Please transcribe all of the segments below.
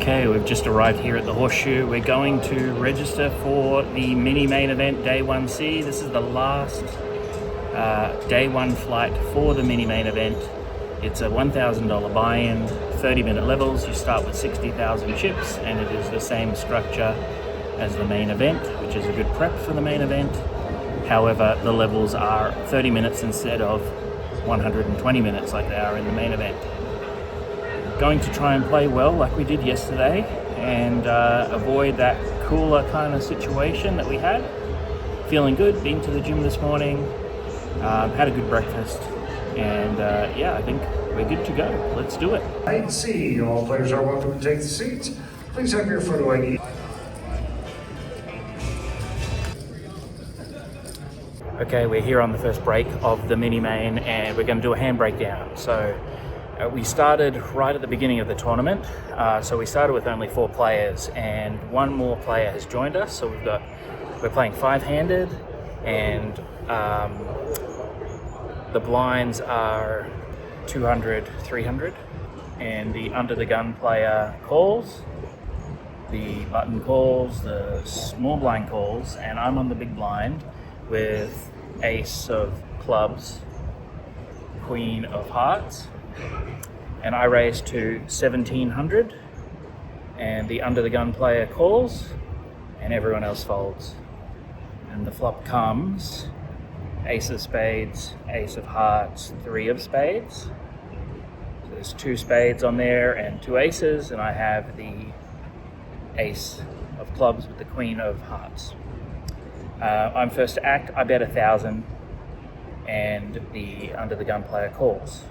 Okay, we've just arrived here at the Horseshoe. We're going to register for the mini main event, Day 1C. This is the last Day 1 flight for the mini main event. It's a $1,000 buy-in, 30-minute levels. You start with 60,000 chips, and it is the same structure as the main event, which is a good prep for the main event. However, the levels are 30 minutes instead of 120 minutes like they are in the main event. Going to try and play well like we did yesterday and avoid that cooler kind of situation that we had. Feeling good, been to the gym this morning, had a good breakfast, and yeah, I think we're good to go. Let's do it. I see. All players are welcome to take the seats. Please have your photo ID. Okay, we're here on the first break of the mini main and we're going to do a hand breakdown. So we started right at the beginning of the tournament. So we started with only 4 players and one more player has joined us. So we're playing 5-handed and the blinds are 200, 300, and the under the gun player calls, the button calls, the small blind calls, and I'm on the big blind with ace of clubs, queen of hearts, and I raise to 1700, and the under the gun player calls and everyone else folds, and the flop comes ace of spades, ace of hearts, 3 of spades. So there's 2 spades on there and 2 aces, and I have the ace of clubs with the queen of hearts. I'm first to act. I bet 1,000 and the under the gun player calls.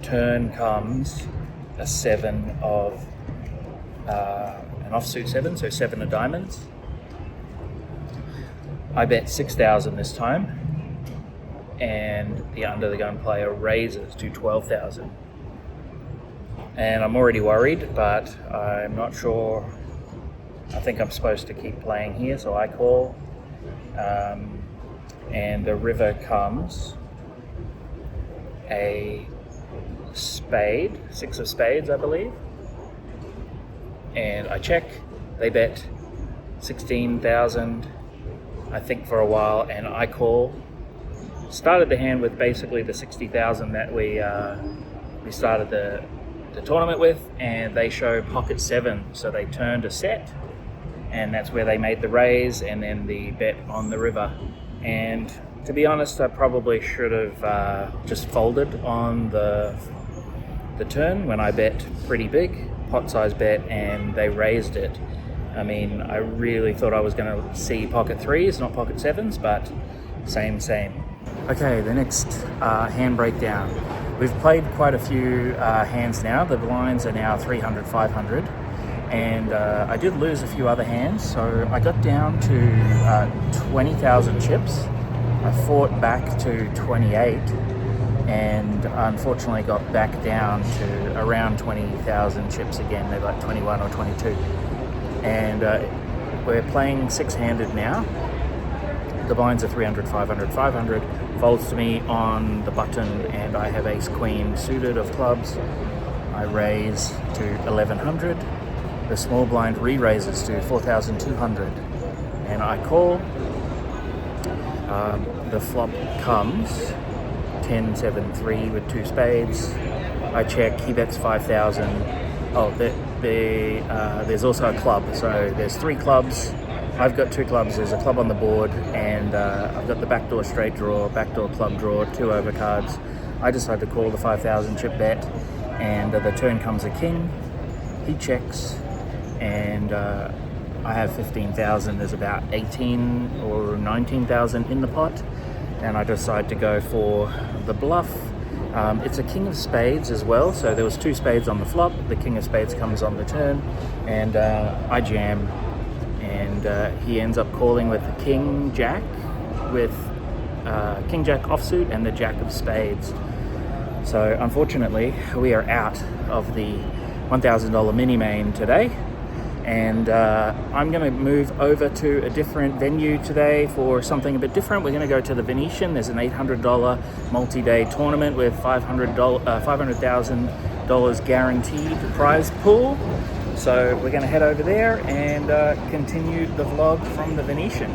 Turn comes a 7 of an offsuit 7, so 7 of diamonds. I bet 6,000 this time, and the under the gun player raises to 12,000. And I'm already worried, but I'm not sure. I think I'm supposed to keep playing here, so I call. And the river comes a spade, 6 of spades, I believe. And I check. They bet 16,000, I think, for a while, and I call. Started the hand with basically the 60,000 that we started the tournament with, and they show pocket 7, so they turned a set, and that's where they made the raise and then the bet on the river. And to be honest, I probably should have just folded on the turn when I bet pretty big, pot size bet, and they raised it. I mean, I really thought I was going to see pocket 3s, not pocket 7s, but same. Okay, the next hand breakdown. We've played quite a few hands now. The blinds are now 300, 500. And I did lose a few other hands, so I got down to 20,000 chips. I fought back to 28 and unfortunately got back down to around 20,000 chips again. They're like 21 or 22. And we're playing 6-handed now. The blinds are 300, 500, 500. Folds to me on the button, and I have ace queen suited of clubs. I raise to 1,100. The small blind re-raises to 4,200, and I call. The flop comes 10, 7, 3 with 2 spades. I check. He bets 5,000. Oh, there's also a club. So there's 3 clubs. I've got 2 clubs. There's a club on the board, and I've got the backdoor straight draw, backdoor club draw, 2 overcards. I decide to call the 5,000 chip bet, and the turn comes a king. He checks. And I have 15,000. There's about 18 or 19,000 in the pot, and I decide to go for the bluff. It's a king of spades as well, so there was 2 spades on the flop. The king of spades comes on the turn, and I jam, and he ends up calling with the king jack, with king jack offsuit and the jack of spades. So unfortunately, we are out of the $1,000 mini main today. And I'm going to move over to a different venue today for something a bit different. We're going to go to the Venetian. There's an $800 multi-day tournament with $500,000 guaranteed prize pool. So we're going to head over there and continue the vlog from the Venetian.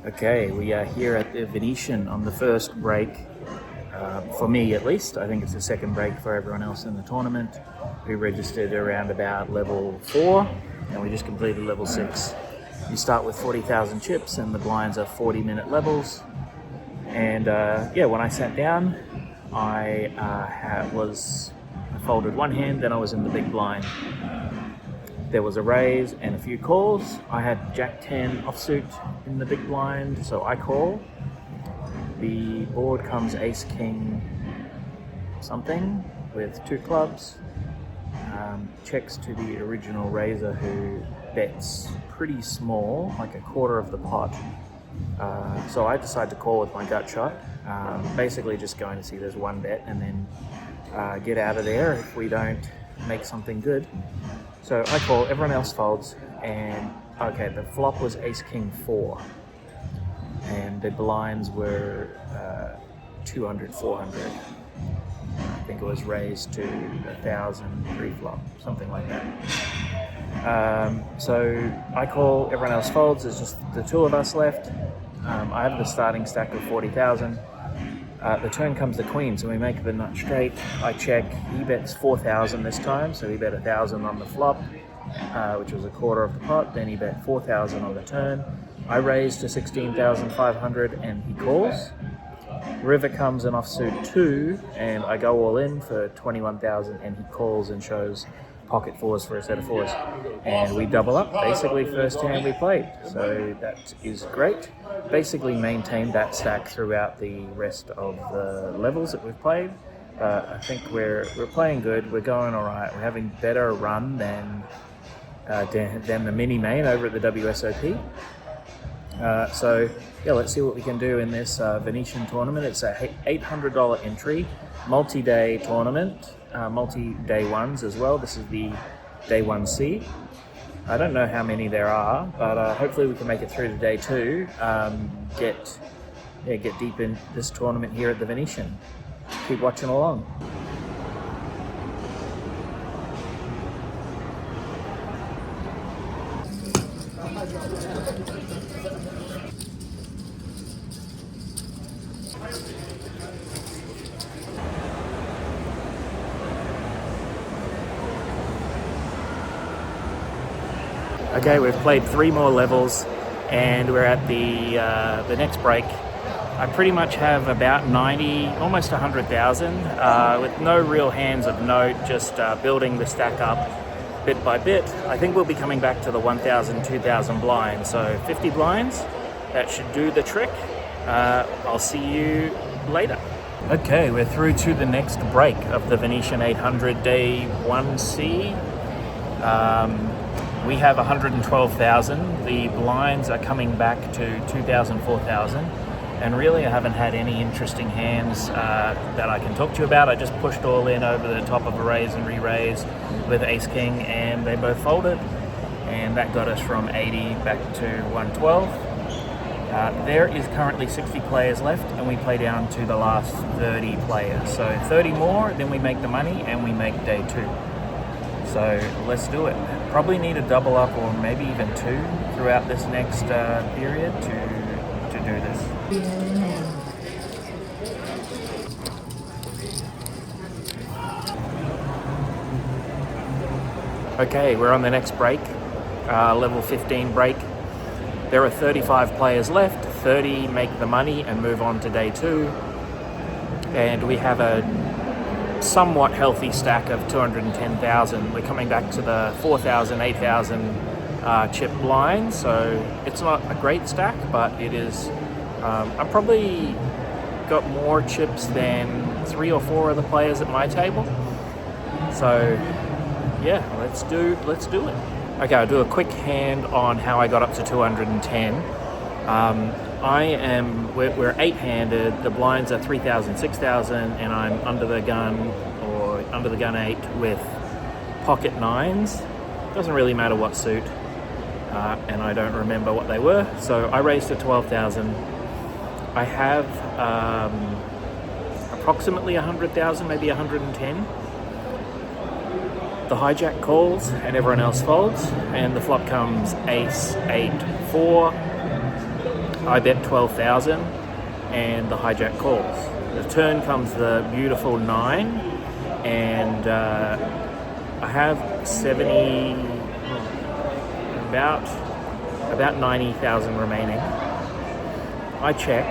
Okay, we are here at the Venetian on the first break, for me at least. I think it's the second break for everyone else in the tournament. We registered around about level 4 and we just completed level 6. You start with 40,000 chips and the blinds are 40-minute levels. And yeah, when I sat down, I folded one hand, then I was in the big blind. There was a raise and a few calls. I had Jack 10 offsuit in the big blind, so I call. The board comes Ace King something with 2 clubs. Checks to the original raiser who bets pretty small, like a quarter of the pot. So I decide to call with my gut shot. Basically just going to see there's one bet and then get out of there if we don't make something good. So I call, everyone else folds, and okay, the flop was Ace King 4, and the blinds were 200, 400. I think it was raised to 1,000 pre-flop, something like that. So I call, everyone else folds, there's just the 2 of us left. I have the starting stack of 40,000. The turn comes the queen, so we make the nut straight. I check. He bets 4,000 this time, so he bet 1,000 on the flop, which was a quarter of the pot. Then he bet 4,000 on the turn. I raise to 16,500 and he calls. River comes an offsuit 2, and I go all in for 21,000 and he calls and shows pocket 4s for a set of 4s. And we double up, basically first hand we played. So that is great. Basically maintained that stack throughout the rest of the levels that we've played. I think we're playing good, we're going all right. We're having better run than the mini main over at the WSOP. So yeah, let's see what we can do in this Venetian tournament. It's a $800 entry, multi-day tournament, multi-day ones as well. This is the day 1C. I don't know how many there are, but hopefully we can make it through to day 2. Get deep in this tournament here at the Venetian. Keep watching along. Okay, we've played 3 more levels and we're at the next break. I pretty much have about 90, almost 100,000 with no real hands of note, just building the stack up bit by bit. I think we'll be coming back to the 1,000, 2,000 blinds, so 50 blinds, that should do the trick. I'll see you later. Okay, we're through to the next break of the Venetian 800 day 1C. We have 112,000. The blinds are coming back to 2,000, 4,000. And really I haven't had any interesting hands that I can talk to you about. I just pushed all in over the top of a raise and re-raise with Ace King and they both folded. And that got us from 80 back to 112. There is currently 60 players left and we play down to the last 30 players. So 30 more, then we make the money and we make day 2. So let's do it. Probably need a double up or maybe even 2 throughout this next period to do this. Okay, we're on the next break level 15 break. There are 35 players left, 30 make the money and move on to day 2. And we have a somewhat healthy stack of 210,000. We're coming back to the 4,000, 8,000 chip blind, so it's not a great stack, but it is. I've probably got more chips than 3 or 4 of the players at my table. So yeah, let's do it. Okay, I'll do a quick hand on how I got up to 210. We're 8-handed, the blinds are 3,000, 6,000, and I'm under the gun 8 with pocket 9s. Doesn't really matter what suit, and I don't remember what they were, so I raised to 12,000. I have approximately 100,000, maybe 110. The hijack calls and everyone else folds, and the flop comes ace, 8, 4. I bet 12,000 and the hijack calls. The turn comes the beautiful 9, and I have about 90,000 remaining. I check,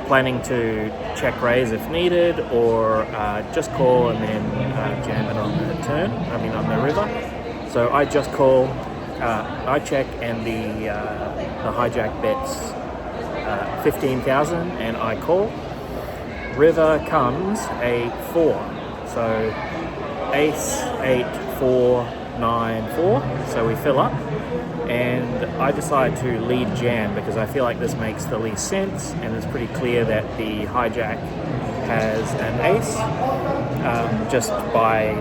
planning to check raise if needed, or just call and then jam it on the river. So I just call, I check, and the hijack bets 15,000 and I call. River comes a 4, so ace, 8, 4, 9, 4, so we fill up, and I decide to lead jam because I feel like this makes the least sense, and it's pretty clear that the hijack has an ace, just by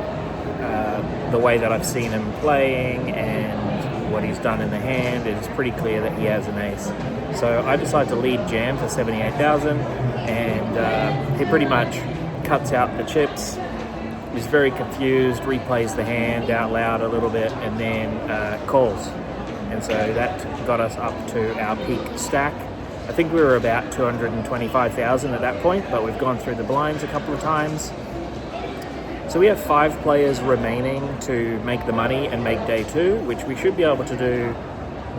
the way that I've seen him playing and what he's done in the hand. It's pretty clear that he has an ace. So I decide to lead jam for 78,000, and he pretty much cuts out the chips. He's very confused, replays the hand out loud a little bit, and then calls. And so that got us up to our peak stack. I think we were about 225,000 at that point, but we've gone through the blinds a couple of times. So we have 5 players remaining to make the money and make day 2, which we should be able to do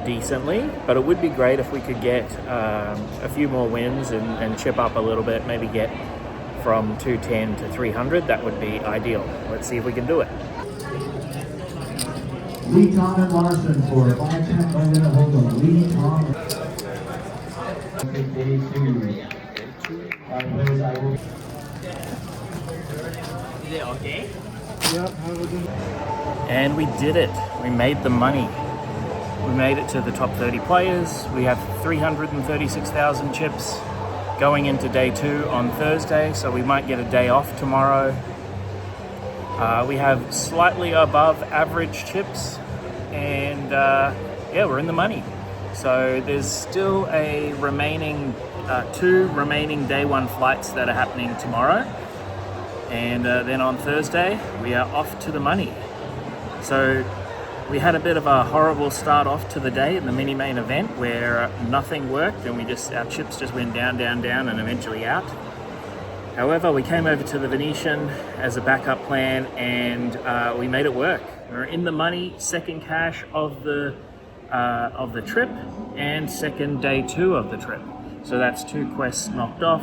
decently, but it would be great if we could get a few more wins and chip up a little bit, maybe get from 210 to 300. That would be ideal. Let's see if we can do it. Lee, Tom, and Larson for 5-10 minute hold on. Lee, Tom. Day 2. Players, I will. Is it okay? Yep. And we did it. We made the money. We made it to the top 30 players. We have 336,000 chips going into day 2 on Thursday, so we might get a day off tomorrow. We have slightly above average chips, and yeah, we're in the money. So there's still a remaining 2 remaining day 1 flights that are happening tomorrow, and then on Thursday we are off to the money. So we had a bit of a horrible start off to the day in the mini main event where nothing worked, and our chips just went down, down, down, and eventually out. However, we came over to the Venetian as a backup plan, and we made it work. We're in the money, second cash of the trip, and second day 2 of the trip. So that's 2 quests knocked off,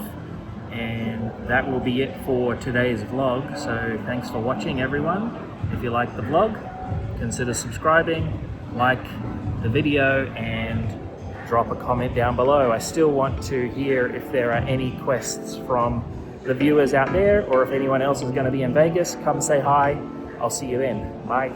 and that will be it for today's vlog. So thanks for watching, everyone. If you like the vlog, consider subscribing, like the video, and drop a comment down below. I still want to hear if there are any quests from the viewers out there, or if anyone else is going to be in Vegas, come say hi. I'll see you then. Bye.